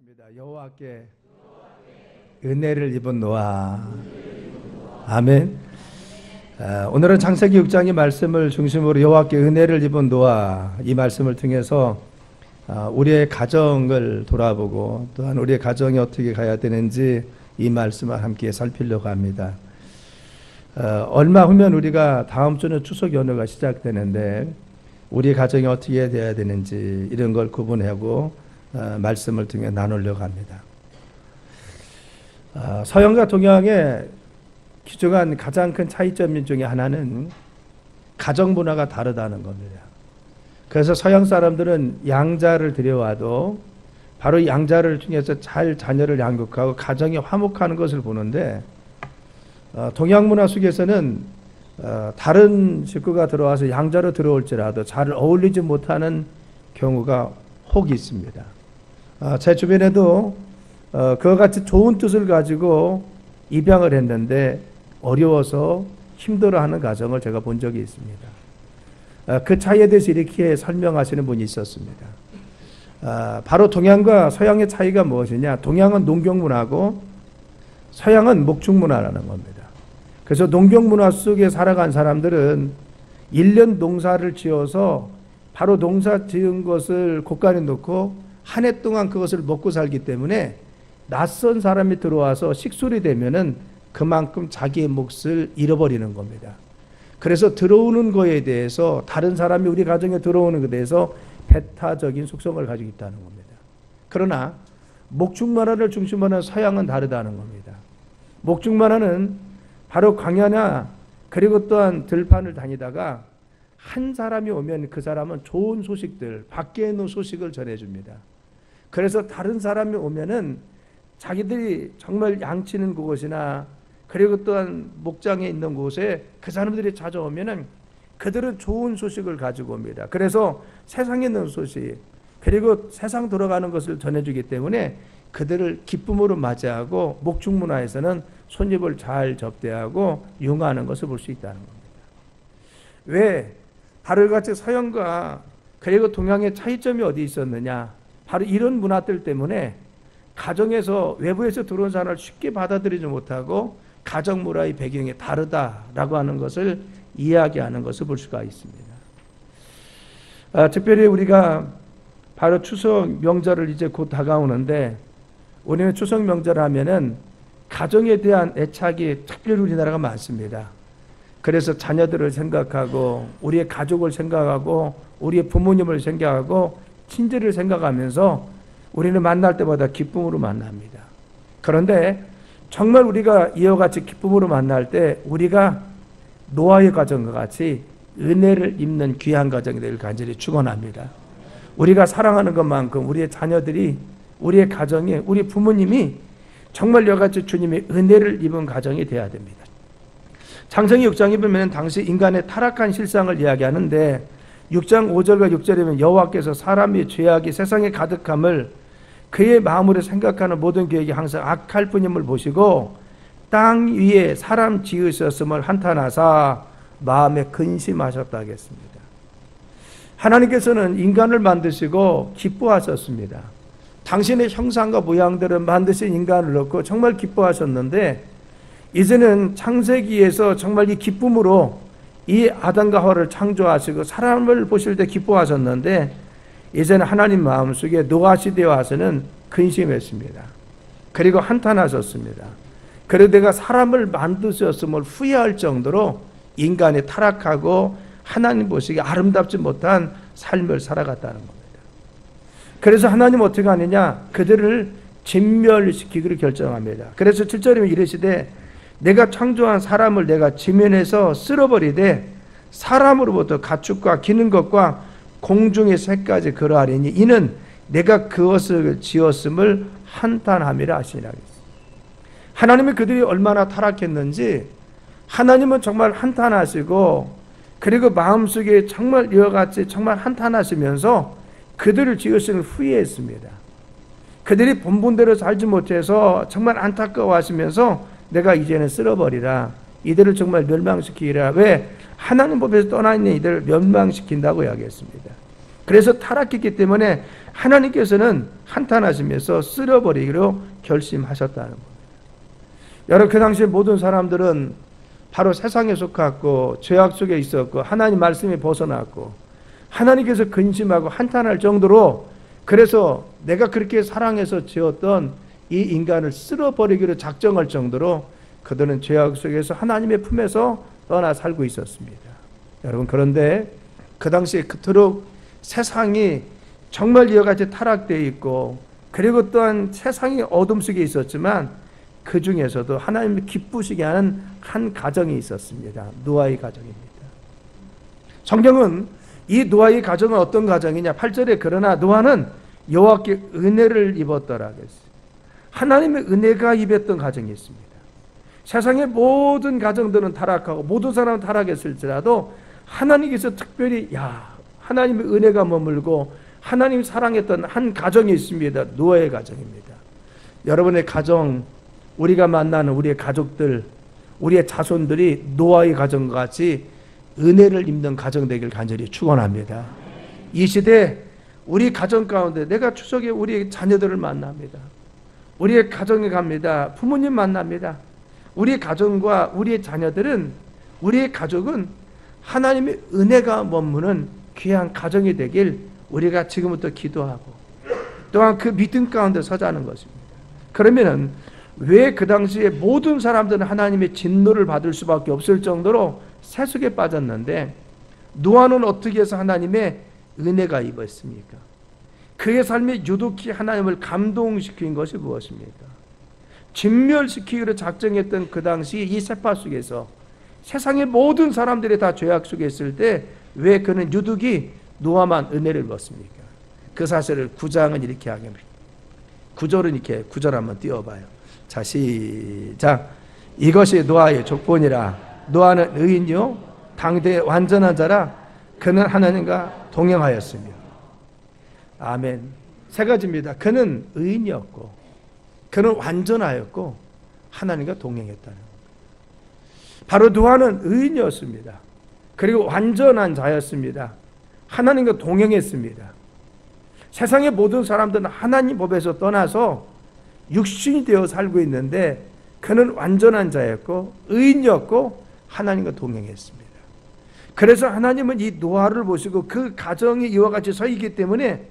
같습니다. 여호와께 은혜를 입은 노아. 아멘. 오늘은 창세기 6장의 말씀을 중심으로 여호와께 은혜를 입은 노아, 이 말씀을 통해서 우리의 가정을 돌아보고 또한 우리의 가정이 어떻게 가야 되는지 이 말씀을 함께 살피려고 합니다. 얼마 후면 우리가 다음 주는 추석 연휴가 시작되는데 우리 가정이 어떻게 돼야 되는지 이런 걸 구분하고 말씀을 통해 나누려고 합니다. 서양과 동양의 기초한 가장 큰 차이점 중에 하나는 가정 문화가 다르다는 겁니다. 그래서 서양 사람들은 양자를 들여와도 바로 양자를 통해서 잘 자녀를 양육하고 가정이 화목하는 것을 보는데, 동양 문화 속에서는 다른 식구가 들어와서 양자로 들어올지라도 잘 어울리지 못하는 경우가 혹 있습니다. 제 주변에도 그와 같이 좋은 뜻을 가지고 입양을 했는데 어려워서 힘들어하는 가정을 제가 본 적이 있습니다. 그 차이에 대해서 이렇게 설명하시는 분이 있었습니다. 바로 동양과 서양의 차이가 무엇이냐? 동양은 농경문화고 서양은 목축문화라는 겁니다. 그래서 농경문화 속에 살아간 사람들은 1년 농사를 지어서 바로 농사 지은 것을 곳간에 놓고 한 해 동안 그것을 먹고 살기 때문에 낯선 사람이 들어와서 식솔이 되면은 그만큼 자기의 몫을 잃어버리는 겁니다. 그래서 들어오는 거에 대해서 다른 사람이 우리 가정에 들어오는 것에 대해서 배타적인 속성을 가지고 있다는 겁니다. 그러나 목축문화를 중심으로 하는 서양은 다르다는 겁니다. 목축문화는 바로 광야나 그리고 또한 들판을 다니다가 한 사람이 오면 그 사람은 좋은 소식들, 밖에 있는 소식을 전해줍니다. 그래서 다른 사람이 오면은 자기들이 정말 양치는 그곳이나 그리고 또한 목장에 있는 곳에 그 사람들이 찾아오면은 그들은 좋은 소식을 가지고 옵니다. 그래서 세상에 있는 소식 그리고 세상 돌아가는 것을 전해주기 때문에 그들을 기쁨으로 맞이하고 목축문화에서는 손님을 잘 접대하고 융화하는 것을 볼 수 있다는 겁니다. 왜 바로 같이 서양과 그리고 동양의 차이점이 어디 있었느냐? 바로 이런 문화들 때문에 가정에서 외부에서 들어온 사람을 쉽게 받아들이지 못하고 가정 문화의 배경이 다르다라고 하는 것을 이야기하는 것을 볼 수가 있습니다. 특별히 우리가 바로 추석 명절을 이제 곧 다가오는데, 우리는 추석 명절 하면은 가정에 대한 애착이 특별히 우리나라가 많습니다. 그래서 자녀들을 생각하고 우리의 가족을 생각하고 우리의 부모님을 생각하고 친지를 생각하면서 우리는 만날 때마다 기쁨으로 만납니다. 그런데 정말 우리가 이와 같이 기쁨으로 만날 때 우리가 노아의 가정과 같이 은혜를 입는 귀한 가정이 되길 간절히 축원합니다. 우리가 사랑하는 것만큼 우리의 자녀들이, 우리의 가정이, 우리 부모님이 정말 이와 같이 주님의 은혜를 입은 가정이 되어야 됩니다. 창세기 6장에 보면 당시 인간의 타락한 실상을 이야기하는데 6장 5절과 6절에 보면 여호와께서 사람이 죄악이 세상에 가득함을 그의 마음으로 생각하는 모든 계획이 항상 악할 뿐임을 보시고 땅 위에 사람 지으셨음을 한탄하사 마음에 근심하셨다 하겠습니다. 하나님께서는 인간을 만드시고 기뻐하셨습니다. 당신의 형상과 모양대로 만드신 인간을 넣고 정말 기뻐하셨는데, 이제는 창세기에서 정말 이 기쁨으로 이 아담과 하와를 창조하시고 사람을 보실 때 기뻐하셨는데, 이제는 하나님 마음속에 노아 시대에 와서는 근심했습니다. 그리고 한탄하셨습니다. 그래도 내가 사람을 만드셨음을 후회할 정도로 인간이 타락하고 하나님 보시기에 아름답지 못한 삶을 살아갔다는 겁니다. 그래서 하나님 어떻게 하느냐? 그들을 진멸시키기로 결정합니다. 그래서 7절에 이르시되 내가 창조한 사람을 내가 지면에서 쓸어버리되 사람으로부터 가축과 기는 것과 공중의 새까지 그러하리니 이는 내가 그것을 지었음을 한탄함이라 하시니라. 하나님이 그들이 얼마나 타락했는지 하나님은 정말 한탄하시고, 그리고 마음속에 정말 이와 같이 정말 한탄하시면서 그들을 지으심을 후회했습니다. 그들이 본분대로 살지 못해서 정말 안타까워하시면서 내가 이제는 쓸어버리라, 이들을 정말 멸망시키리라. 왜? 하나님 법에서 떠나 있는 이들을 멸망시킨다고 이야기했습니다. 그래서 타락했기 때문에 하나님께서는 한탄하시면서 쓸어버리기로 결심하셨다는 겁니다. 여러분, 그 당시에 모든 사람들은 바로 세상에 속했고 죄악 속에 있었고 하나님 말씀에 벗어났고 하나님께서 근심하고 한탄할 정도로, 그래서 내가 그렇게 사랑해서 지었던 이 인간을 쓸어버리기로 작정할 정도로 그들은 죄악 속에서 하나님의 품에서 떠나 살고 있었습니다. 여러분, 그런데 그 당시에 그토록 세상이 정말 이와 같이 타락되어 있고, 그리고 또한 세상이 어둠 속에 있었지만 그 중에서도 하나님을 기쁘시게 하는 한 가정이 있었습니다. 노아의 가정입니다. 성경은 이 노아의 가정은 어떤 가정이냐, 8절에 그러나 노아는 여호와께 은혜를 입었더라 그랬어요. 하나님의 은혜가 입었던 가정이 있습니다. 세상의 모든 가정들은 타락하고 모든 사람은 타락했을지라도 하나님께서 특별히 하나님의 은혜가 머물고 하나님이 사랑했던 한 가정이 있습니다. 노아의 가정입니다. 여러분의 가정, 우리가 만나는 우리의 가족들, 우리의 자손들이 노아의 가정과 같이 은혜를 입는 가정 되길 간절히 축원합니다. 이 시대 우리 가정 가운데 내가 추석에 우리 자녀들을 만납니다. 우리의 가정에 갑니다. 부모님 만납니다. 우리의 가정과 우리의 자녀들은, 우리의 가족은 하나님의 은혜가 머무는 귀한 가정이 되길 우리가 지금부터 기도하고 또한 그 믿음 가운데 서자는 것입니다. 그러면은 왜 그 당시에 모든 사람들은 하나님의 진노를 받을 수밖에 없을 정도로 세속에 빠졌는데 노아는 어떻게 해서 하나님의 은혜가 입었습니까? 그의 삶에 유독히 하나님을 감동시킨 것이 무엇입니까? 진멸시키기로 작정했던 그 당시 이 세파 속에서 세상의 모든 사람들이 다 죄악 속에 있을 때 왜 그는 유독이 노아만 은혜를 입었습니까? 그 사실을 9장은 이렇게 하겠습니다. 9절은 이렇게, 9절 한번 띄워봐요. 자, 시작. 이것이 노아의 족본이라. 노아는 의인이요 당대 완전한 자라. 그는 하나님과 동행하였으며. 아멘. 세 가지입니다. 그는 의인이었고, 그는 완전하였고, 하나님과 동행했다는 겁니다. 바로 노아는 의인이었습니다. 그리고 완전한 자였습니다. 하나님과 동행했습니다. 세상의 모든 사람들은 하나님 법에서 떠나서 육신이 되어 살고 있는데 그는 완전한 자였고 의인이었고 하나님과 동행했습니다. 그래서 하나님은 이 노아를 보시고 그 가정이 이와 같이 서 있기 때문에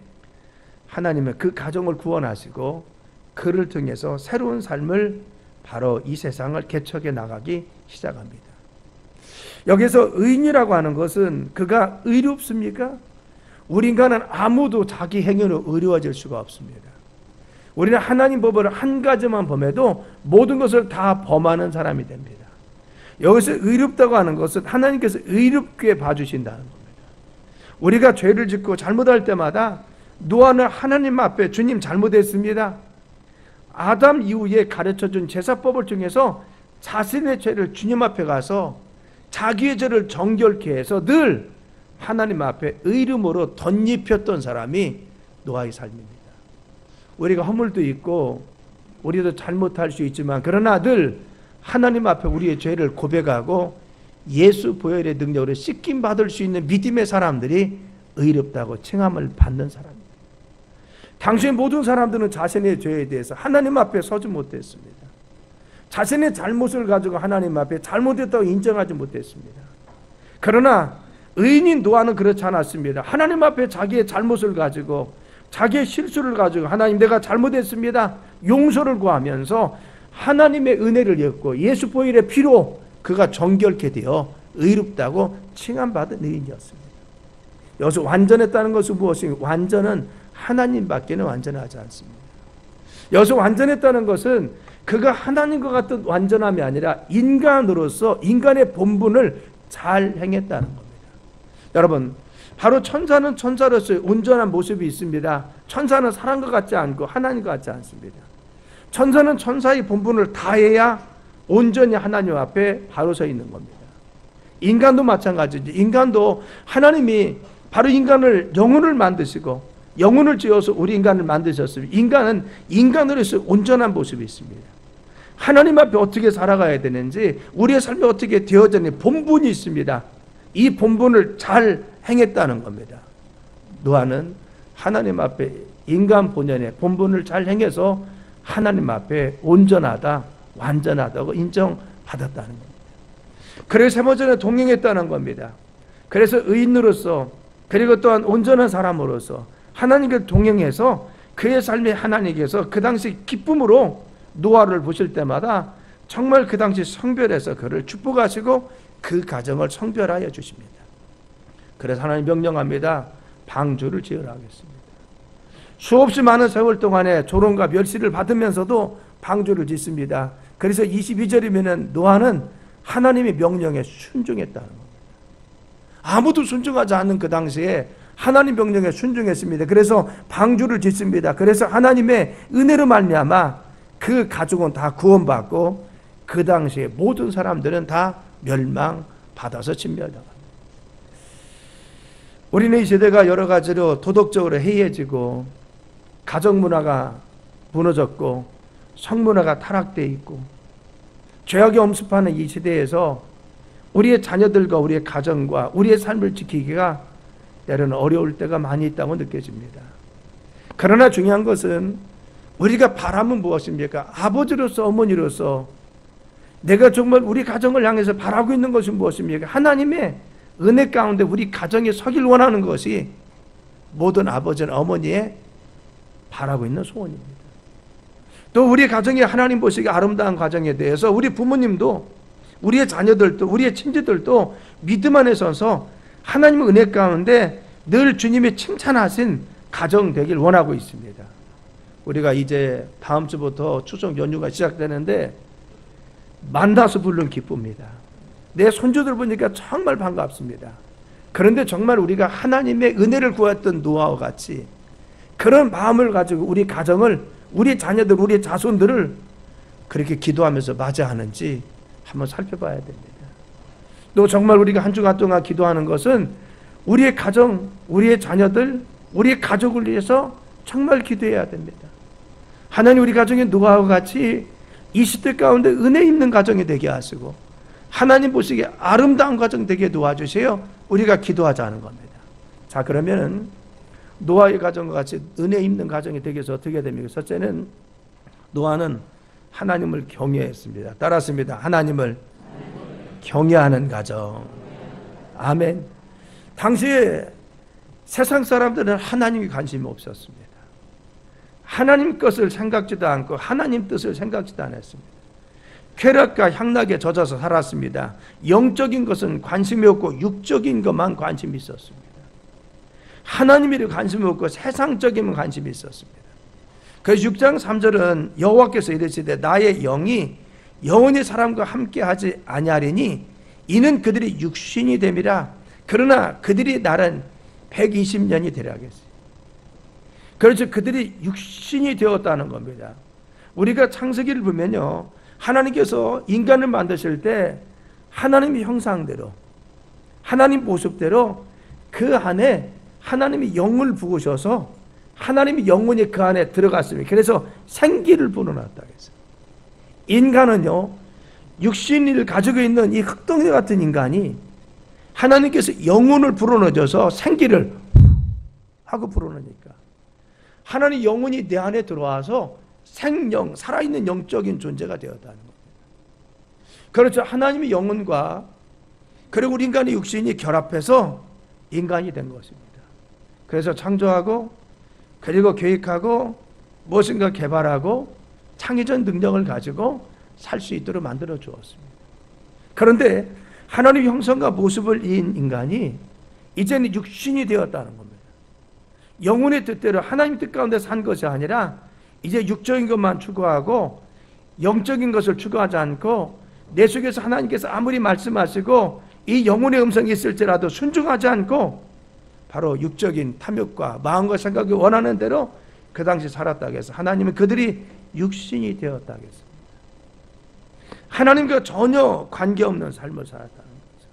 하나님은 그 가정을 구원하시고 그를 통해서 새로운 삶을, 바로 이 세상을 개척해 나가기 시작합니다. 여기서 의인이라고 하는 것은 그가 의롭습니까? 우리 인간은 아무도 자기 행위로 의로워질 수가 없습니다. 우리는 하나님 법을 한 가지만 범해도 모든 것을 다 범하는 사람이 됩니다. 여기서 의롭다고 하는 것은 하나님께서 의롭게 봐주신다는 겁니다. 우리가 죄를 짓고 잘못할 때마다 노아는 하나님 앞에 주님 잘못했습니다. 아담 이후에 가르쳐준 제사법을 통해서 자신의 죄를 주님 앞에 가서 자기의 죄를 정결케 해서 늘 하나님 앞에 의름으로 덧입혔던 사람이 노아의 삶입니다. 우리가 허물도 있고 우리도 잘못할 수 있지만 그러나 늘 하나님 앞에 우리의 죄를 고백하고 예수 보혈의 능력으로 씻김 받을 수 있는 믿음의 사람들이 의롭다고 칭함을 받는 사람입니다. 당시의 모든 사람들은 자신의 죄에 대해서 하나님 앞에 서지 못했습니다. 자신의 잘못을 가지고 하나님 앞에 잘못했다고 인정하지 못했습니다. 그러나 의인인 노아는 그렇지 않았습니다. 하나님 앞에 자기의 잘못을 가지고 자기의 실수를 가지고 하나님 내가 잘못했습니다 용서를 구하면서 하나님의 은혜를 입고 예수 보혈의 피로 그가 정결케 되어 의롭다고 칭함받은 의인이었습니다. 여기서 완전했다는 것은 무엇인가? 완전은 하나님밖에는 완전하지 않습니다. 여기서 완전했다는 것은 그가 하나님과 같은 완전함이 아니라 인간으로서 인간의 본분을 잘 행했다는 겁니다. 여러분, 바로 천사는 천사로서의 온전한 모습이 있습니다. 천사는 사람과 같지 않고 하나님과 같지 않습니다. 천사는 천사의 본분을 다해야 온전히 하나님 앞에 바로 서 있는 겁니다. 인간도 마찬가지죠. 인간도 하나님이 바로 인간을 영혼을 만드시고 영혼을 지어서 우리 인간을 만드셨습니다. 인간은 인간으로서 온전한 모습이 있습니다. 하나님 앞에 어떻게 살아가야 되는지, 우리의 삶이 어떻게 되어야 되는지 본분이 있습니다. 이 본분을 잘 행했다는 겁니다. 노아는 하나님 앞에 인간 본연의 본분을 잘 행해서 하나님 앞에 온전하다, 완전하다고 인정받았다는 겁니다. 그래서 세 번째는 동행했다는 겁니다. 그래서 의인으로서 그리고 또한 온전한 사람으로서 하나님께 동행해서 그의 삶이 하나님께서 그 당시 기쁨으로 노아를 보실 때마다 정말 그 당시 성별해서 그를 축복하시고 그 가정을 성별하여 주십니다. 그래서 하나님 명령합니다. 방주를 지으라 하겠습니다. 수없이 많은 세월 동안에 조롱과 멸시를 받으면서도 방주를 짓습니다. 그래서 22절이면 노아는 하나님의 명령에 순종했다는 겁니다. 아무도 순종하지 않는 그 당시에 하나님 명령에 순종했습니다. 그래서 방주를 짓습니다. 그래서 하나님의 은혜로 말미암아 그 가족은 다 구원받고 그 당시에 모든 사람들은 다 멸망받아서 진멸당합니다. 우리는 이 시대가 여러 가지로 도덕적으로 해이해지고 가정문화가 무너졌고 성문화가 타락되어 있고 죄악이 엄습하는 이 시대에서 우리의 자녀들과 우리의 가정과 우리의 삶을 지키기가 때로는 어려울 때가 많이 있다고 느껴집니다. 그러나 중요한 것은 우리가 바람은 무엇입니까? 아버지로서 어머니로서 내가 정말 우리 가정을 향해서 바라고 있는 것은 무엇입니까? 하나님의 은혜 가운데 우리 가정에 서길 원하는 것이 모든 아버지나 어머니의 바라고 있는 소원입니다. 또 우리 가정이 하나님 보시기 아름다운 가정에 대해서 우리 부모님도 우리의 자녀들도 우리의 친지들도 믿음 안에 서서 하나님의 은혜 가운데 늘 주님이 칭찬하신 가정 되길 원하고 있습니다. 우리가 이제 다음 주부터 추석 연휴가 시작되는데 만나서 부르는 기쁨입니다. 내 손주들 보니까 정말 반갑습니다. 그런데 정말 우리가 하나님의 은혜를 구했던 노아와 같이 그런 마음을 가지고 우리 가정을 우리 자녀들 우리 자손들을 그렇게 기도하면서 맞이하는지 한번 살펴봐야 됩니다. 또 정말 우리가 한 주간 동안 기도하는 것은 우리의 가정, 우리의 자녀들, 우리의 가족을 위해서 정말 기도해야 됩니다. 하나님 우리 가정의 노아와 같이 이 시대 가운데 은혜 있는 가정이 되게 하시고 하나님 보시기에 아름다운 가정 되게 도와주세요. 우리가 기도하자는 겁니다. 자, 그러면은 노아의 가정과 같이 은혜 있는 가정이 되기 위해서 어떻게 됩니까? 첫째는 노아는 하나님을 경외했습니다. 따랐습니다. 하나님을 경외하는 가정. 아멘. 당시에 세상 사람들은 하나님이 관심이 없었습니다. 하나님 것을 생각지도 않고 하나님 뜻을 생각지도 않았습니다. 쾌락과 향락에 젖어서 살았습니다. 영적인 것은 관심이 없고 육적인 것만 관심이 있었습니다. 하나님에 관심이 없고 세상적인 관심이 있었습니다. 그래서 6장 3절은 여호와께서 이르시되 나의 영이 영원히 사람과 함께하지 아니하리니 이는 그들이 육신이 됨이라. 그러나 그들이 날은 120년이 되라 하겠어요. 그래서 그들이 육신이 되었다는 겁니다. 우리가 창세기를 보면요, 하나님께서 인간을 만드실 때 하나님의 형상대로 하나님 모습대로 그 안에 하나님이 영을 부으셔서 하나님이 영혼이 그 안에 들어갔습니다. 그래서 생기를 불어넣었다 했어요. 인간은요, 육신을 가지고 있는 이 흙덩이 같은 인간이 하나님께서 영혼을 불어넣어줘서 생기를 하고 불어넣으니까 하나님 영혼이 내 안에 들어와서 생명, 살아있는 영적인 존재가 되었다는 겁니다. 그렇죠. 하나님의 영혼과 그리고 우리 인간의 육신이 결합해서 인간이 된 것입니다. 그래서 창조하고 그리고 계획하고 무엇인가 개발하고 창의적 능력을 가지고 살 수 있도록 만들어 주었습니다. 그런데 하나님의 형상과 모습을 이은 인간이 이제는 육신이 되었다는 겁니다. 영혼의 뜻대로 하나님 뜻 가운데 산 것이 아니라 이제 육적인 것만 추구하고 영적인 것을 추구하지 않고 내 속에서 하나님께서 아무리 말씀하시고 이 영혼의 음성이 있을지라도 순종하지 않고 바로 육적인 탐욕과 마음과 생각이 원하는 대로 그 당시 살았다고 해서 하나님은 그들이 육신이 되었다고 했습니다. 하나님과 전혀 관계없는 삶을 살았다는 거죠.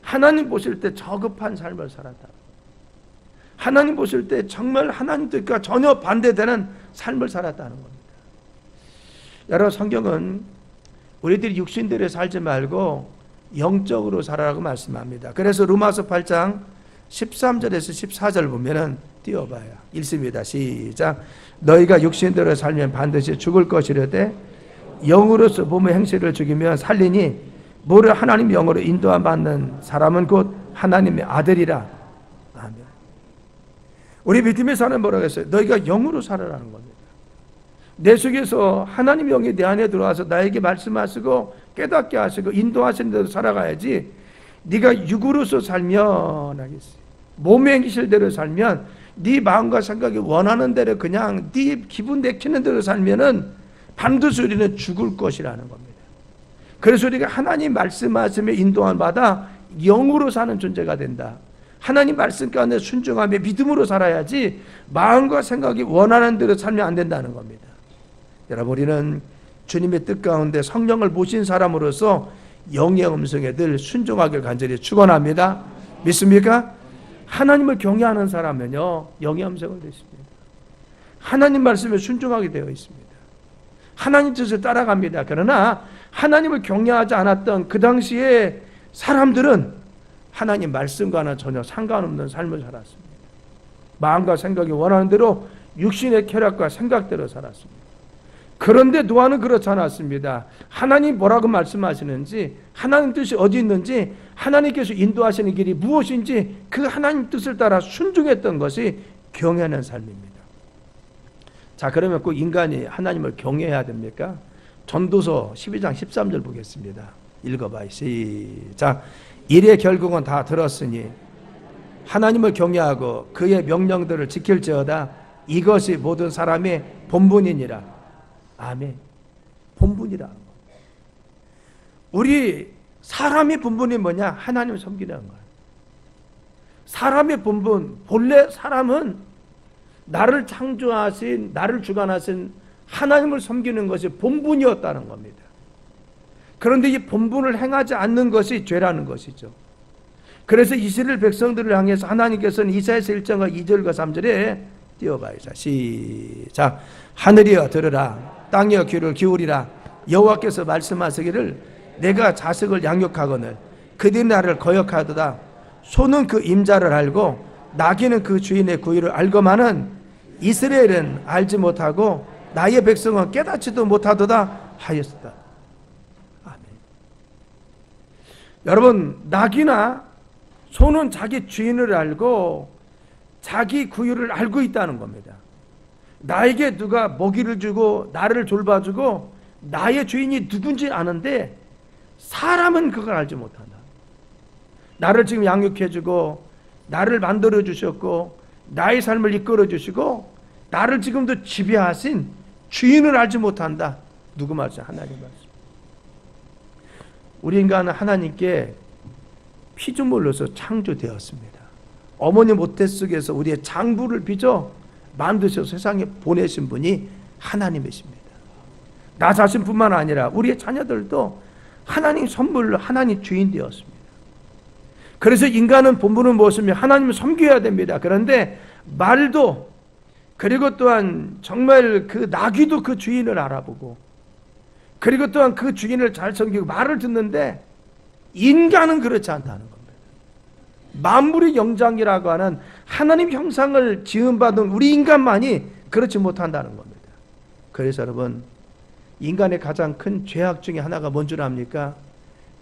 하나님 보실 때 저급한 삶을 살았다. 하나님 보실 때 정말 하나님 뜻과 전혀 반대되는 삶을 살았다는 겁니다. 여러분, 성경은 우리들이 육신대로 살지 말고 영적으로 살아라고 말씀합니다. 그래서 로마서 8장 13절에서 14절 보면은 띄워봐요. 읽습니다. 시작. 너희가 육신대로 살면 반드시 죽을 것이려되 영으로서 몸의 행실을 죽이면 살리니 모를 하나님 영으로 인도함 받는 사람은 곧 하나님의 아들이라. 아멘. 우리 믿음의 사람은 뭐라고 했어요? 너희가 영으로 살아라는 겁니다. 내 속에서 하나님 영이 내 안에 들어와서 나에게 말씀하시고 깨닫게 하시고 인도하시는 대로 살아가야지. 네가 육으로서 살면 하겠어요. 몸의 행실대로 살면 네 마음과 생각이 원하는 대로 그냥 네 기분 내키는 대로 살면은 반드시 우리는 죽을 것이라는 겁니다. 그래서 우리가 하나님 말씀하심에 인도함 받아 영으로 사는 존재가 된다. 하나님 말씀 가운데 순종하며 믿음으로 살아야지 마음과 생각이 원하는 대로 살면 안 된다는 겁니다. 여러분, 우리는 주님의 뜻 가운데 성령을 모신 사람으로서 영의 음성에 늘 순종하길 간절히 축원합니다. 믿습니까? 하나님을 경외하는 사람은요 영의 음성을 듣습니다. 하나님 말씀에 순종하게 되어 있습니다. 하나님 뜻을 따라갑니다. 그러나 하나님을 경외하지 않았던 그 당시에 사람들은 하나님 말씀과는 전혀 상관없는 삶을 살았습니다. 마음과 생각이 원하는 대로 육신의 쾌락과 생각대로 살았습니다. 그런데 노아는 그렇지 않았습니다. 하나님 뭐라고 말씀하시는지, 하나님 뜻이 어디 있는지, 하나님께서 인도하시는 길이 무엇인지 그 하나님 뜻을 따라 순종했던 것이 경외하는 삶입니다. 자, 그러면 꼭 인간이 하나님을 경외해야 됩니까? 전도서 12장 13절 보겠습니다. 읽어봐요. 시작. 일의 결국은 다 들었으니 하나님을 경외하고 그의 명령들을 지킬지어다. 이것이 모든 사람의 본분이니라. 아멘. 본분이라. 우리 사람의 본분이 뭐냐? 하나님을 섬기는 거예요. 사람의 본분, 본래 사람은 나를 창조하신, 나를 주관하신 하나님을 섬기는 것이 본분이었다는 겁니다. 그런데 이 본분을 행하지 않는 것이 죄라는 것이죠. 그래서 이스라엘 백성들을 향해서 하나님께서는 이사야서 1장과 2절과 3절에 띄워봐요. 시작. 하늘이여 들으라. 땅이여 귀를 기울이라. 여호와께서 말씀하시기를 내가 자식을 양육하거늘 그들이 나를 거역하도다. 소는 그 임자를 알고 나귀는 그 주인의 구유를 알고만은 이스라엘은 알지 못하고 나의 백성은 깨닫지도 못하도다 하였다. 아멘. 여러분, 나귀나 소는 자기 주인을 알고 자기 구유를 알고 있다는 겁니다. 나에게 누가 먹이를 주고 나를 돌봐주고 나의 주인이 누군지 아는데 사람은 그걸 알지 못한다. 나를 지금 양육해주고 나를 만들어 주셨고 나의 삶을 이끌어 주시고 나를 지금도 지배하신 주인을 알지 못한다. 누구 말씀? 하나님 말씀. 우리 인간은 하나님께 피조물로서 창조되었습니다. 어머니 모태 속에서 우리의 장부를 빚어 만드셔서 세상에 보내신 분이 하나님이십니다. 나 자신뿐만 아니라 우리의 자녀들도 하나님 선물로 하나님 주인 되었습니다. 그래서 인간은 본분은 무엇이며 하나님을 섬겨야 됩니다. 그런데 말도, 그리고 또한 정말 그 나귀도 그 주인을 알아보고, 그리고 또한 그 주인을 잘 섬기고 말을 듣는데 인간은 그렇지 않다는 겁니다. 만물의 영장이라고 하는 하나님 형상을 지음받은 우리 인간만이 그렇지 못한다는 겁니다. 그래서 여러분, 인간의 가장 큰 죄악 중에 하나가 뭔 줄 압니까?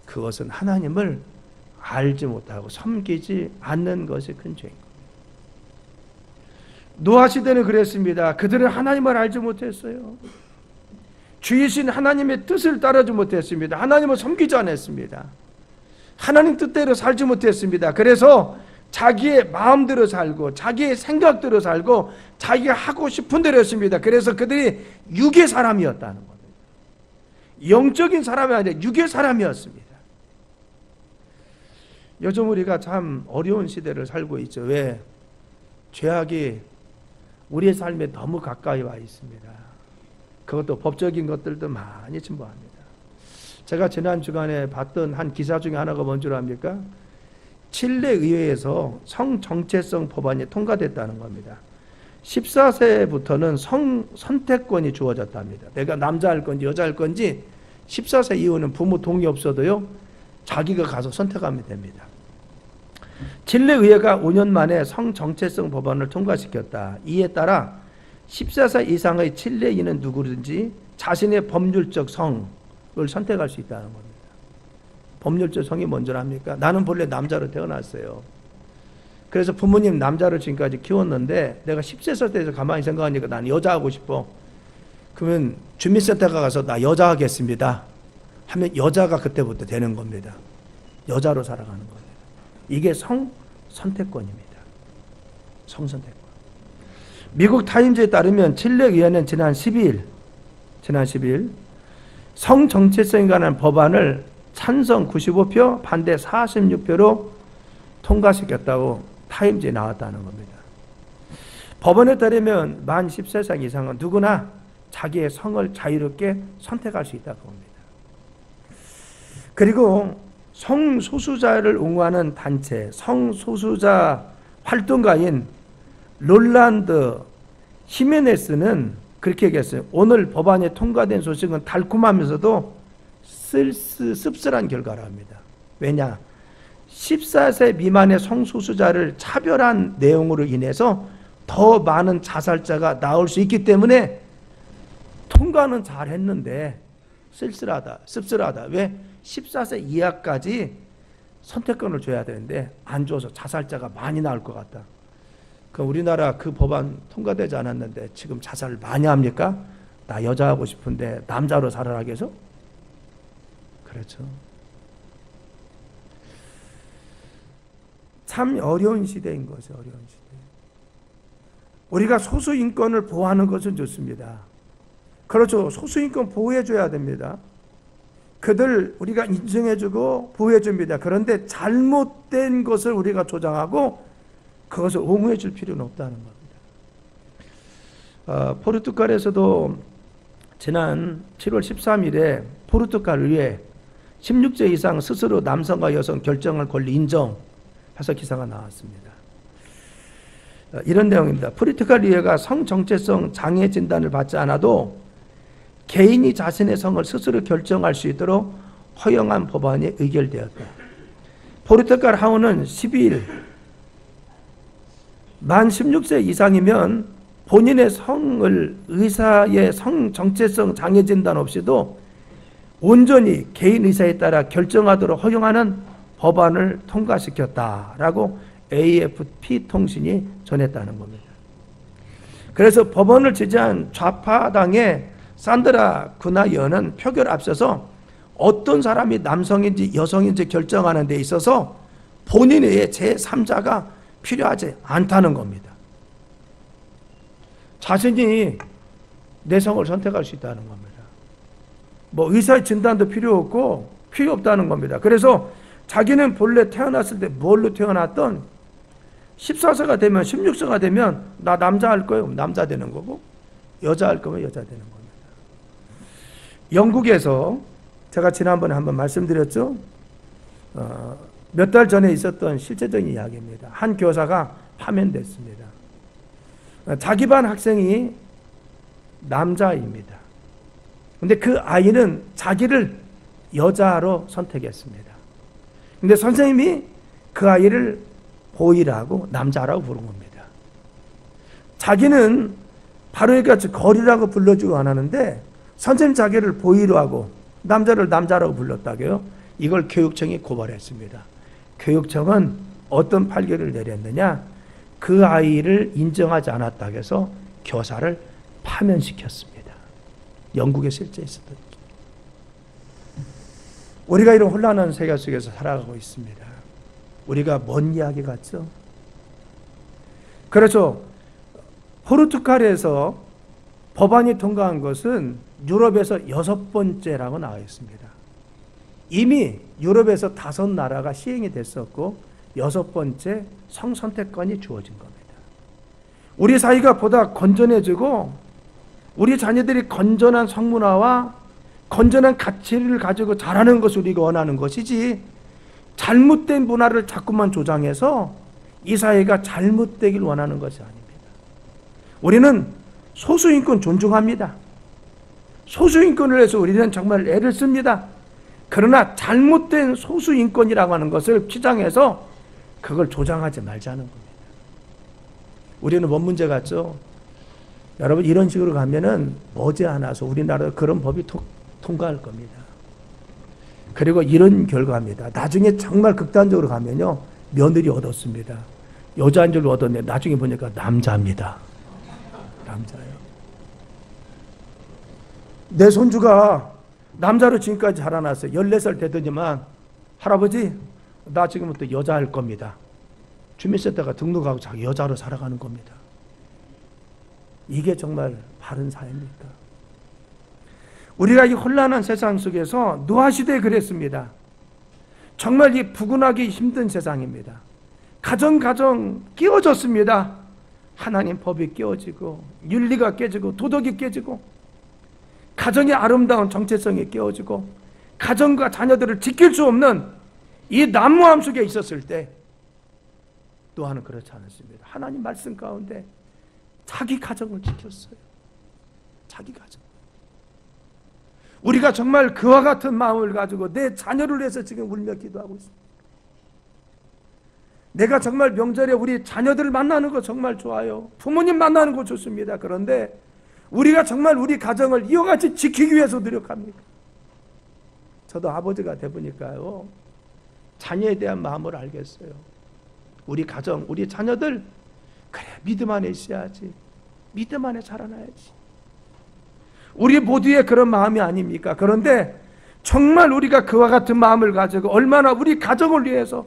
그것은 하나님을 알지 못하고 섬기지 않는 것이 큰 죄인 겁니다. 노아 시대는 그랬습니다. 그들은 하나님을 알지 못했어요. 주이신 하나님의 뜻을 따르지 못했습니다. 하나님을 섬기지 않았습니다. 하나님 뜻대로 살지 못했습니다. 그래서 자기의 마음대로 살고 자기의 생각대로 살고 자기가 하고 싶은 대로 했습니다. 그래서 그들이 육의 사람이었다는 겁니다. 영적인 사람이 아니라 육의 사람이었습니다. 요즘 우리가 참 어려운 시대를 살고 있죠. 왜? 죄악이 우리의 삶에 너무 가까이 와 있습니다. 그것도 법적인 것들도 많이 침범합니다. 제가 지난 주간에 봤던 한 기사 중에 하나가 뭔 줄 압니까? 칠레 의회에서 성정체성 법안이 통과됐다는 겁니다. 14세부터는 선택권이 주어졌답니다. 내가 남자할 건지 여자할 건지 14세 이후는 부모 동의 없어도요 자기가 가서 선택하면 됩니다. 칠레 의회가 5년 만에 성정체성 법안을 통과시켰다. 이에 따라 14세 이상의 칠레인은 누구든지 자신의 법률적 성을 선택할 수 있다는 겁니다. 법률적 성이 뭔지랍니까? 나는 본래 남자로 태어났어요. 그래서 부모님 남자를 지금까지 키웠는데 내가 10세 때에서 가만히 생각하니까 난 여자 하고 싶어. 그러면 주민센터가 가서 나 여자 하겠습니다 하면 여자가 그때부터 되는 겁니다. 여자로 살아가는 겁니다. 이게 성선택권입니다. 성선택권. 미국 타임즈에 따르면 칠레 의회는 지난 12일 성정체성에 관한 법안을 찬성 95표, 반대 46표로 통과시켰다고 타임즈에 나왔다는 겁니다. 법원에 따르면 만 14세 이상은 누구나 자기의 성을 자유롭게 선택할 수 있다고 합니다. 그리고 성소수자를 옹호하는 단체, 성소수자 활동가인 롤란드 히메네스는 그렇게 얘기했어요. 오늘 법안이 통과된 소식은 달콤하면서도 씁쓸한 결과라 합니다. 왜냐? 14세 미만의 성소수자를 차별한 내용으로 인해서 더 많은 자살자가 나올 수 있기 때문에 통과는 잘했는데 씁쓸하다. 왜? 14세 이하까지 선택권을 줘야 되는데 안 줘서 자살자가 많이 나올 것 같다. 우리나라 그 법안 통과되지 않았는데 지금 자살을 많이 합니까? 나 여자 하고 싶은데 남자로 살아라게 해서? 그렇죠. 참 어려운 시대인 거죠. 어려운 시대. 우리가 소수인권을 보호하는 것은 좋습니다. 그렇죠. 소수인권 보호해줘야 됩니다. 그들 우리가 인정해주고 보호해줍니다. 그런데 잘못된 것을 우리가 조장하고 그것을 옹호해 줄 필요는 없다는 겁니다. 포르투갈에서도 지난 7월 13일에 포르투갈 의회 16세 이상 스스로 남성과 여성 결정할 권리 인정해서 기사가 나왔습니다. 이런 내용입니다. 포르투갈 의회가 성정체성 장애 진단을 받지 않아도 개인이 자신의 성을 스스로 결정할 수 있도록 허용한 법안이 의결되었다. 포르투갈 하원은 12일 만 16세 이상이면 본인의 성을 의사의 성정체성 장애 진단 없이도 온전히 개인 의사에 따라 결정하도록 허용하는 법안을 통과시켰다라고 AFP 통신이 전했다는 겁니다. 그래서 법안을 지지한 좌파당의 산드라 구나이어는 표결을 앞서서 어떤 사람이 남성인지 여성인지 결정하는 데 있어서 본인의 제3자가 필요하지 않다는 겁니다. 자신이 내 성을 선택할 수 있다는 겁니다. 뭐 의사의 진단도 필요 없고 필요 없다는 겁니다. 그래서 자기는 본래 태어났을 때 뭘로 태어났던 14세가 되면 16세가 되면 나 남자 할 거예요. 남자 되는 거고 여자 할 거면 여자 되는 겁니다. 영국에서 제가 지난번에 한번 말씀드렸죠. 몇 달 전에 있었던 실제적인 이야기입니다. 한 교사가 파면됐습니다. 자기 반 학생이 남자입니다. 근데 그 아이는 자기를 여자로 선택했습니다. 근데 선생님이 그 아이를 보이라고 남자라고 부른 겁니다. 자기는 바로 이같이 거리라고 불러주고 안 하는데 선생님 자기를 보이로 하고 남자를 남자라고 불렀다고요. 이걸 교육청이 고발했습니다. 교육청은 어떤 판결을 내렸느냐? 그 아이를 인정하지 않았다고 해서 교사를 파면시켰습니다. 영국에 실제 있었던 일. 우리가 이런 혼란한 세계 속에서 살아가고 있습니다. 우리가 먼 이야기 같죠? 그렇죠. 포르투갈에서 법안이 통과한 것은 유럽에서 6번째라고 나와 있습니다. 이미 유럽에서 5나라가 시행이 됐었고 6번째 성선택권이 주어진 겁니다. 우리 사회가 보다 건전해지고 우리 자녀들이 건전한 성문화와 건전한 가치를 가지고 자라는 것을 우리가 원하는 것이지 잘못된 문화를 자꾸만 조장해서 이 사회가 잘못되길 원하는 것이 아닙니다. 우리는 소수인권 존중합니다. 소수인권을 위해서 우리는 정말 애를 씁니다. 그러나 잘못된 소수인권이라고 하는 것을 규정해서 그걸 조장하지 말자는 겁니다. 우리는 뭔 문제 같죠? 여러분 이런 식으로 가면은 머지않아서 우리나라도 그런 법이 통과할 겁니다. 그리고 이런 결과입니다. 나중에 정말 극단적으로 가면요, 며느리 얻었습니다. 여자인 줄 얻었는데 나중에 보니까 남자입니다. 남자예요. 내 손주가 남자로 지금까지 자라났어요. 14살 되더니만 할아버지 나 지금부터 여자 할 겁니다. 주민센터가 등록하고 자기 여자로 살아가는 겁니다. 이게 정말 바른 사회입니까? 우리가 이 혼란한 세상 속에서 노아시대에 그랬습니다. 정말 이 부근하기 힘든 세상입니다. 가정 깨어졌습니다. 하나님 법이 깨어지고 윤리가 깨지고 도덕이 깨지고 가정의 아름다운 정체성이 깨어지고 가정과 자녀들을 지킬 수 없는 이 난무함 속에 있었을 때 노아는 그렇지 않았습니다. 하나님 말씀 가운데 자기 가정을 지켰어요. 자기 가정. 우리가 정말 그와 같은 마음을 가지고 내 자녀를 위해서 지금 울며 기도하고 있습니다. 내가 정말 명절에 우리 자녀들을 만나는 거 정말 좋아요. 부모님 만나는 거 좋습니다. 그런데 우리가 정말 우리 가정을 이와 같이 지키기 위해서 노력합니까? 저도 아버지가 돼보니까요, 자녀에 대한 마음을 알겠어요. 우리 가정, 우리 자녀들, 그래 믿음 안에 있어야지. 믿음 안에 자라나야지. 우리 모두의 그런 마음이 아닙니까? 그런데 정말 우리가 그와 같은 마음을 가지고 얼마나 우리 가정을 위해서,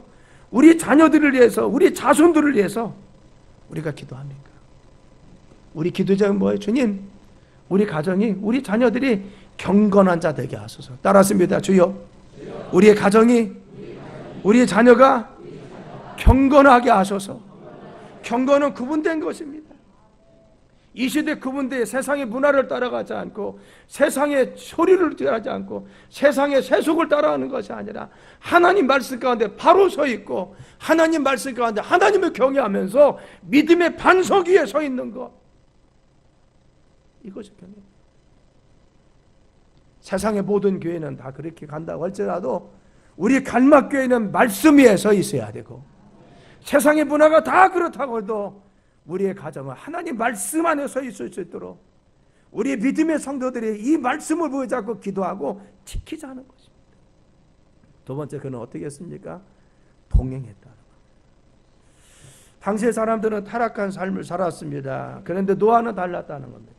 우리 자녀들을 위해서, 우리 자손들을 위해서 우리가 기도합니까? 우리 기도 제목은 뭐예요? 주님, 우리 가정이, 우리 자녀들이 경건한 자 되게 하소서. 따랐습니다. 주여, 우리의 가정이, 우리의 자녀가 경건하게 하소서. 경건은 구분된 것입니다. 이 시대 구분된 세상의 문화를 따라가지 않고 세상의 소리를 따라하지 않고 세상의 세속을 따라하는 것이 아니라 하나님 말씀 가운데 바로 서 있고 하나님 말씀 가운데 하나님을 경외하면서 믿음의 반석 위에 서 있는 것, 이것이 경외. 세상의 모든 교회는 다 그렇게 간다고 할지라도 우리 갈막교회는 말씀 위에 서 있어야 되고, 세상의 문화가 다 그렇다고 해도 우리의 가정은 하나님 말씀 안에 서 있을 수 있도록 우리 믿음의 성도들이 이 말씀을 붙잡고 기도하고 지키자는 것입니다. 두 번째, 그는 어떻게 했습니까? 동행했다는 것. 당시의 사람들은 타락한 삶을 살았습니다. 그런데 노아는 달랐다는 겁니다.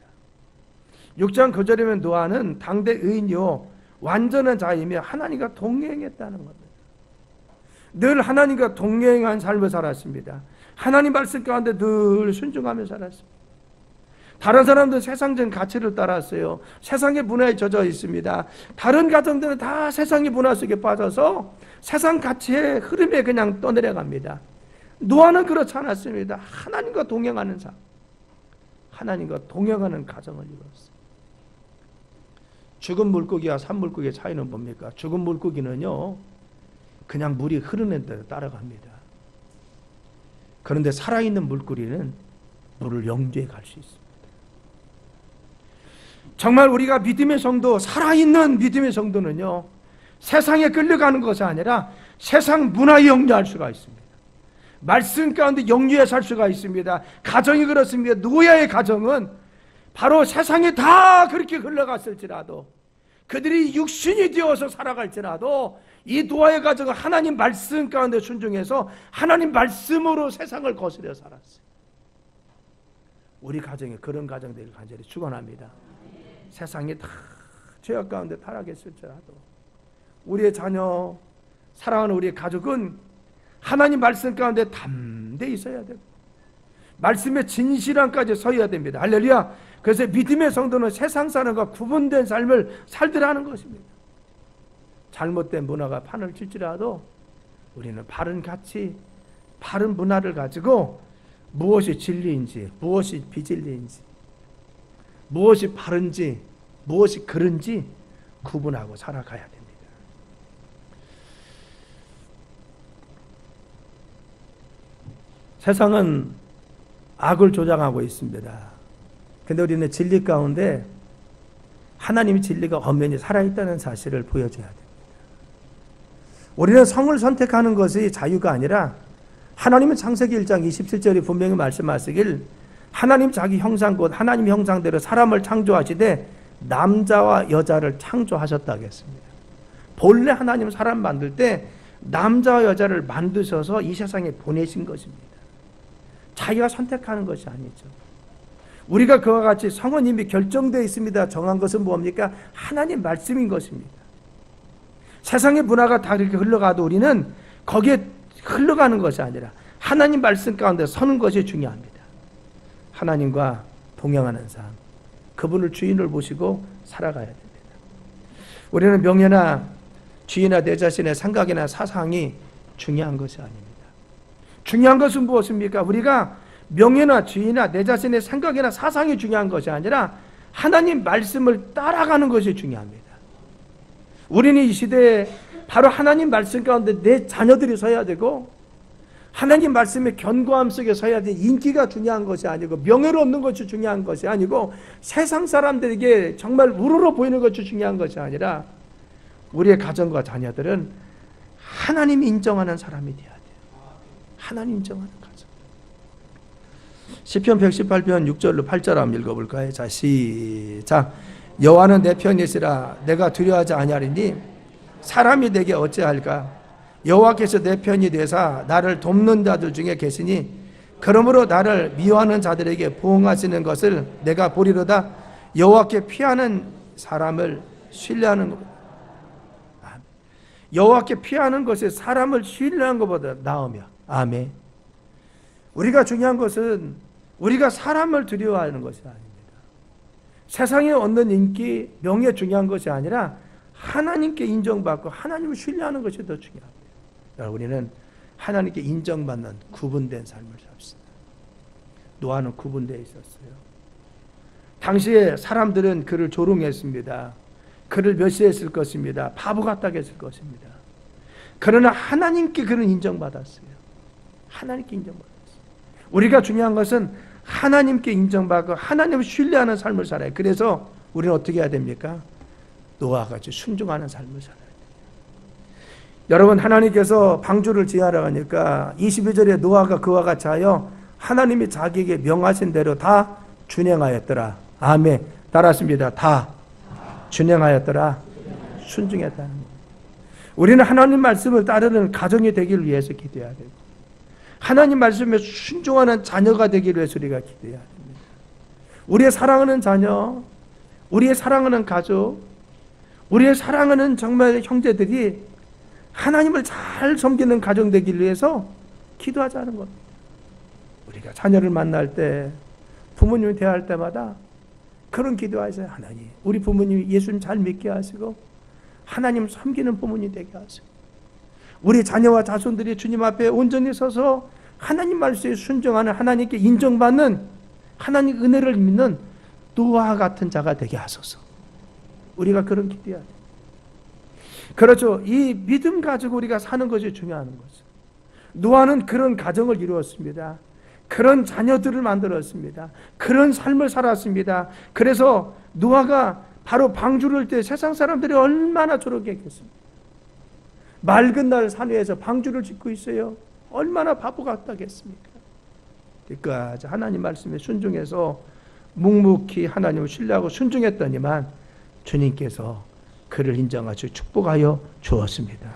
6장 9절이면 노아는 당대 의인이요 완전한 자이며 하나님과 동행했다는 겁니다. 늘 하나님과 동행한 삶을 살았습니다. 하나님 말씀 가운데 늘 순종하며 살았습니다. 다른 사람들은 세상적인 가치를 따랐어요. 세상의 문화에 젖어 있습니다. 다른 가정들은 다 세상의 문화 속에 빠져서 세상 가치의 흐름에 그냥 떠내려갑니다. 노아는 그렇지 않았습니다. 하나님과 동행하는 삶, 하나님과 동행하는 가정을 이루었어요. 죽은 물고기와 산 물고기의 차이는 뭡니까? 죽은 물고기는요, 그냥 물이 흐르는 대로 따라갑니다. 그런데 살아있는 물고기는 물을 영주해 갈 수 있습니다. 정말 우리가 믿음의 성도, 살아있는 믿음의 성도는요, 세상에 끌려가는 것이 아니라 세상 문화에 영유할 수가 있습니다. 말씀 가운데 영유해 살 수가 있습니다. 가정이 그렇습니다. 노아의 가정은 바로 세상에 다 그렇게 흘러갔을지라도, 그들이 육신이 되어서 살아갈지라도 이 노아의 가정은 하나님 말씀 가운데 순종해서 하나님 말씀으로 세상을 거스려 살았어요. 우리 가정에 그런 가정들을 간절히 축원합니다. 세상이 다 죄악 가운데 타락했을지라도 우리의 자녀, 사랑하는 우리의 가족은 하나님 말씀 가운데 담대히 있어야 되고 말씀의 진실함까지 서야 됩니다. 할렐루야. 그래서 믿음의 성도는 세상 사람과 구분된 삶을 살더라는 것입니다. 잘못된 문화가 판을 칠지라도 우리는 바른 가치, 바른 문화를 가지고 무엇이 진리인지, 무엇이 비진리인지, 무엇이 바른지, 무엇이 그른지 구분하고 살아가야 됩니다. 세상은 악을 조장하고 있습니다. 근데 우리는 진리 가운데 하나님의 진리가 엄연히 살아있다는 사실을 보여줘야 됩니다. 우리는 성을 선택하는 것이 자유가 아니라 하나님은 창세기 1장 27절에 분명히 말씀하시길 하나님 자기 형상 곧 하나님 형상대로 사람을 창조하시되 남자와 여자를 창조하셨다고 했습니다. 본래 하나님은 사람 만들 때 남자와 여자를 만드셔서 이 세상에 보내신 것입니다. 자기가 선택하는 것이 아니죠. 우리가 그와 같이 성은 이미 결정되어 있습니다. 정한 것은 뭡니까? 하나님 말씀인 것입니다. 세상의 문화가 다 이렇게 흘러가도 우리는 거기에 흘러가는 것이 아니라 하나님 말씀 가운데 서는 것이 중요합니다. 하나님과 동행하는 삶, 그분을 주인을 모시고 살아가야 됩니다. 우리는 명예나 주의나 내 자신의 생각이나 사상이 중요한 것이 아닙니다. 중요한 것은 무엇입니까? 우리가 명예나 주의나 내 자신의 생각이나 사상이 중요한 것이 아니라 하나님 말씀을 따라가는 것이 중요합니다. 우리는 이 시대에 바로 하나님 말씀 가운데 내 자녀들이 서야 되고 하나님 말씀의 견고함 속에 서야 돼. 인기가 중요한 것이 아니고 명예를 얻는 것이 중요한 것이 아니고 세상 사람들에게 정말 우러러 보이는 것이 중요한 것이 아니라 우리의 가정과 자녀들은 하나님이 인정하는 사람이 되어야 돼요. 하나님 인정하는 가정. 시편 118편 6절로 8절 한번 읽어볼까요? 자, 시작. 여호와는 내 편이시라 내가 두려워하지 아니하리니 사람이 내게 어찌할까? 여호와께서 내 편이 되사 나를 돕는 자들 중에 계시니 그러므로 나를 미워하는 자들에게 보응하시는 것을 내가 보리로다. 여호와께 피하는 사람을 신뢰하는 것, 여호와께 피하는 것이 사람을 신뢰하는 것보다 나으며. 아멘. 우리가 중요한 것은 우리가 사람을 두려워하는 것이 아닙니다. 세상에 얻는 인기, 명예 중요한 것이 아니라 하나님께 인정받고 하나님을 신뢰하는 것이 더 중요합니다. 우리는 하나님께 인정받는 구분된 삶을 삽시다. 노아는 구분되어 있었어요. 당시에 사람들은 그를 조롱했습니다. 그를 멸시했을 것입니다. 바보 같다고 했을 것입니다. 그러나 하나님께 그는 인정받았어요. 하나님께 인정받았어요. 우리가 중요한 것은 하나님께 인정받고 하나님을 신뢰하는 삶을 살아요. 그래서 우리는 어떻게 해야 됩니까? 노아와 같이 순종하는 삶을 살아요. 여러분, 하나님께서 방주를 지으라고 하니까 22절에 노아가 그와 같이 하여 하나님이 자기에게 명하신 대로 다 준행하였더라. 아멘. 따라했습니다. 다 준행하였더라. 순종했다는 거예요. 우리는 하나님 말씀을 따르는 가정이 되기를 위해서 기도해야 되고 하나님 말씀에 순종하는 자녀가 되기를 위해서 우리가 기도해야 됩니다. 우리의 사랑하는 자녀, 우리의 사랑하는 가족, 우리의 사랑하는 정말 형제들이 하나님을 잘 섬기는 가정 되기를 위해서 기도하자는 겁니다. 우리가 자녀를 만날 때, 부모님을 대할 때마다 그런 기도하세요. 하나님, 우리 부모님이 예수님 잘 믿게 하시고 하나님 섬기는 부모님 되게 하시고 우리 자녀와 자손들이 주님 앞에 온전히 서서 하나님 말씀에 순종하는 하나님께 인정받는 하나님 은혜를 믿는 노아와 같은 자가 되게 하소서. 우리가 그런 기도해야 돼요. 그렇죠. 이 믿음 가지고 우리가 사는 것이 중요한 거죠. 노아는 그런 가정을 이루었습니다. 그런 자녀들을 만들었습니다. 그런 삶을 살았습니다. 그래서 노아가 바로 방주를 때 세상 사람들이 얼마나 조롱했겠습니까? 맑은 날 산 위에서 방주를 짓고 있어요. 얼마나 바보 같다겠습니까? 그러니까 하나님 말씀에 순종해서 묵묵히 하나님을 신뢰하고 순종했더니만 주님께서 그를 인정하시고 축복하여 주었습니다.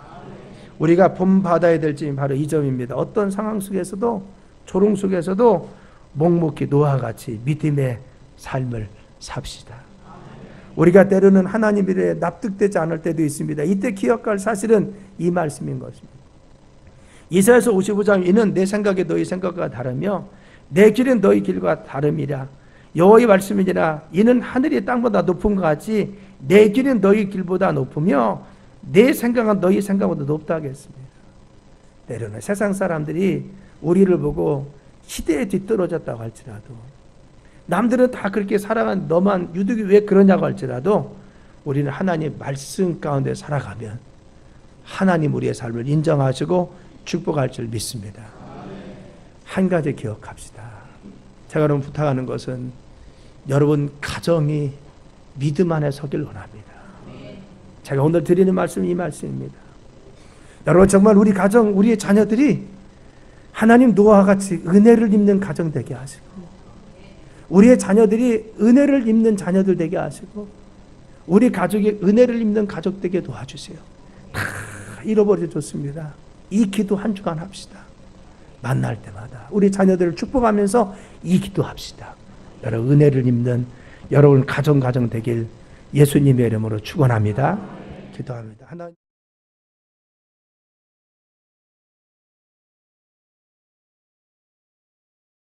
우리가 본받아야 될 점이 바로 이 점입니다. 어떤 상황 속에서도 조롱 속에서도 묵묵히 노아와 같이 믿음의 삶을 삽시다. 우리가 때로는 하나님 일에 납득되지 않을 때도 있습니다. 이때 기억할 사실은 이 말씀인 것입니다. 이사야서 55장 이는 내 생각이 너희 생각과 다르며 내 길은 너희 길과 다름이라. 여호와의 말씀이니라. 이는 하늘이 땅보다 높은 것 같이 내 길은 너희 길보다 높으며 내 생각은 너희 생각보다 높다 하겠습니다. 때로는 세상 사람들이 우리를 보고 시대에 뒤떨어졌다고 할지라도 남들은 다 그렇게 살아간 너만 유독이 왜 그러냐고 할지라도 우리는 하나님 말씀 가운데 살아가면 하나님 우리의 삶을 인정하시고 축복할 줄 믿습니다. 한 가지 기억합시다. 제가 여러분 부탁하는 것은 여러분 가정이 믿음 안에 서길 원합니다. 제가 오늘 드리는 말씀이 이 말씀입니다. 여러분 정말 우리 가정, 우리의 자녀들이 하나님 노아와 같이 은혜를 입는 가정 되게 하시고, 우리의 자녀들이 은혜를 입는 자녀들 되게 하시고, 우리 가족이 은혜를 입는 가족 되게 도와주세요. 다 잃어버려 줬습니다. 이 기도 한 주간 합시다. 만날 때마다 우리 자녀들을 축복하면서 이 기도합시다. 여러분 은혜를 입는 여러분 가정 되길 예수님의 이름으로 축원합니다. 기도합니다. 하나님.